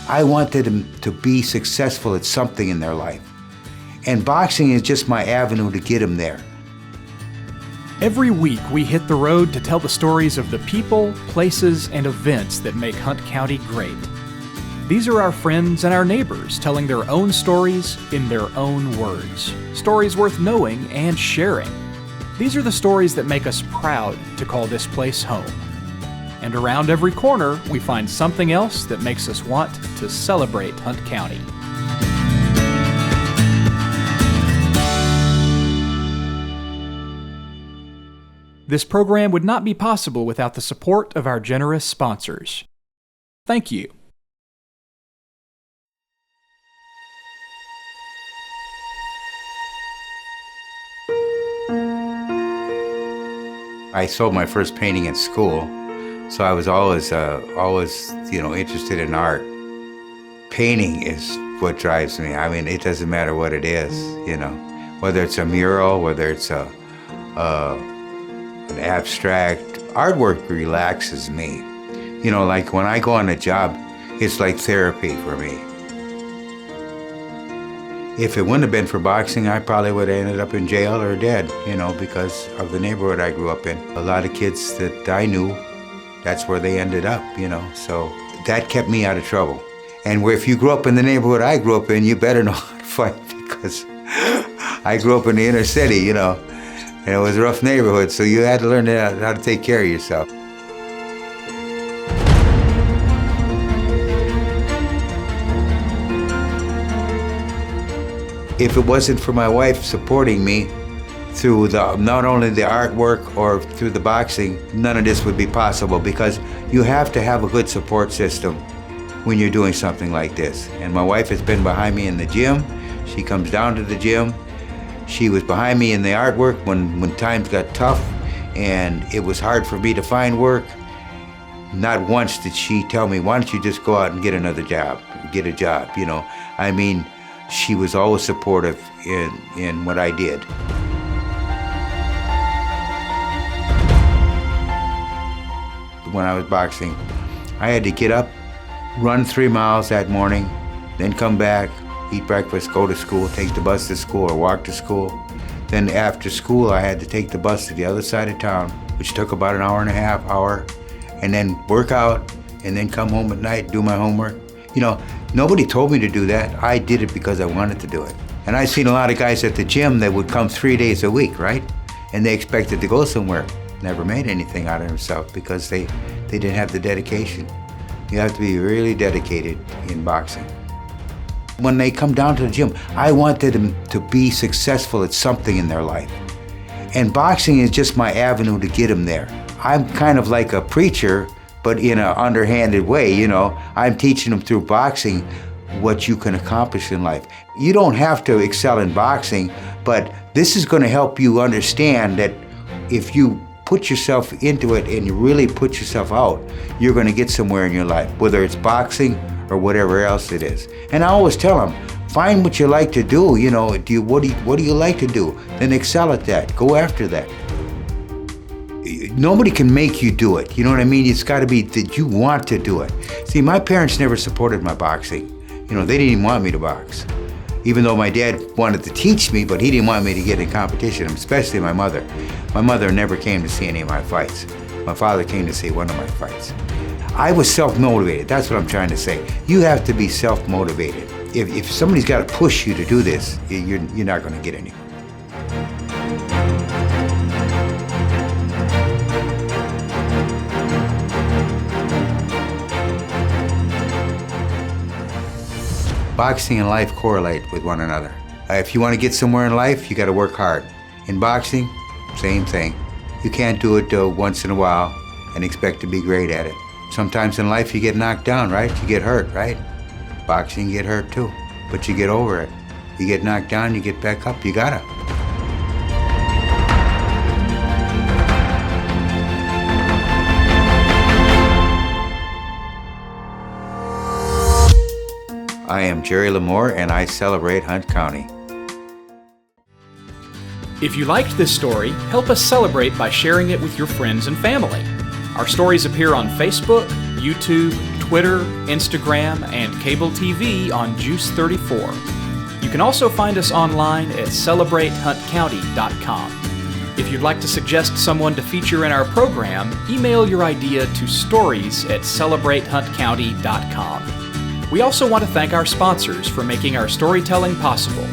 I wanted them to be successful at something in their life. And boxing is just my avenue to get them there. Every week, we hit the road to tell the stories of the people, places, and events that make Hunt County great. These are our friends and our neighbors telling their own stories in their own words. Stories worth knowing and sharing. These are the stories that make us proud to call this place home. And around every corner, we find something else that makes us want to celebrate Hunt County. This program would not be possible without the support of our generous sponsors. Thank you. I sold my first painting in school, so I was always interested in art. Painting is what drives me. I mean, it doesn't matter what it is, whether it's a mural, whether it's an abstract. Artwork relaxes me. Like when I go on a job, it's like therapy for me. If it wouldn't have been for boxing, I probably would have ended up in jail or dead, because of the neighborhood I grew up in. A lot of kids that I knew, that's where they ended up, so that kept me out of trouble. And if you grew up in the neighborhood I grew up in, you better know how to fight, because I grew up in the inner city, and it was a rough neighborhood, so you had to learn how to take care of yourself. If it wasn't for my wife supporting me through not only the artwork or through the boxing, none of this would be possible, because you have to have a good support system when you're doing something like this. And my wife has been behind me in the gym. She comes down to the gym. She was behind me in the artwork when times got tough and it was hard for me to find work. Not once did she tell me, why don't you just go out and get another job, get a job, I mean, she was always supportive in what I did. When I was boxing, I had to get up, run 3 miles that morning, then come back, eat breakfast, go to school, take the bus to school or walk to school. Then after school, I had to take the bus to the other side of town, which took about an hour and a half, and then work out, and then come home at night, do my homework. Nobody told me to do that. I did it because I wanted to do it. And I've seen a lot of guys at the gym that would come 3 days a week, right? And they expected to go somewhere. Never made anything out of themselves because they didn't have the dedication. You have to be really dedicated in boxing. When they come down to the gym, I wanted them to be successful at something in their life. And boxing is just my avenue to get them there. I'm kind of like a preacher, but in an underhanded way, I'm teaching them through boxing what you can accomplish in life. You don't have to excel in boxing, but this is going to help you understand that if you put yourself into it and you really put yourself out, you're going to get somewhere in your life, whether it's boxing or whatever else it is. And I always tell them, find what you like to do, what do you like to do? Then excel at that, go after that. Nobody can make you do it, you know what I mean? It's got to be that you want to do it. See, my parents never supported my boxing. They didn't even want me to box. Even though my dad wanted to teach me, but he didn't want me to get in competition, especially my mother. My mother never came to see any of my fights. My father came to see one of my fights. I was self-motivated, that's what I'm trying to say. You have to be self-motivated. If somebody's got to push you to do this, you're not going to get anywhere. Boxing and life correlate with one another. If you want to get somewhere in life, you got to work hard. In boxing, same thing. You can't do it once in a while and expect to be great at it. Sometimes in life you get knocked down, right? You get hurt, right? Boxing, you get hurt too, but you get over it. You get knocked down, you get back up, you gotta. I am Jerry LaMoore, and I celebrate Hunt County. If you liked this story, help us celebrate by sharing it with your friends and family. Our stories appear on Facebook, YouTube, Twitter, Instagram, and cable TV on Juice 34. You can also find us online at celebratehuntcounty.com. If you'd like to suggest someone to feature in our program, email your idea to stories@celebratehuntcounty.com. We also want to thank our sponsors for making our storytelling possible.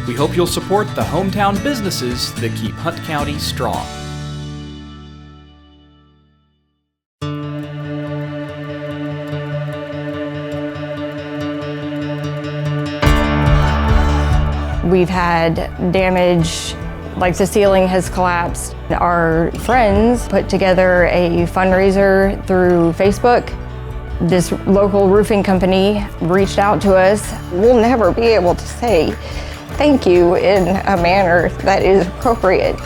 We hope you'll support the hometown businesses that keep Hunt County strong. We've had damage, like the ceiling has collapsed. Our friends put together a fundraiser through Facebook. This local roofing company reached out to us. We'll never be able to say thank you in a manner that is appropriate.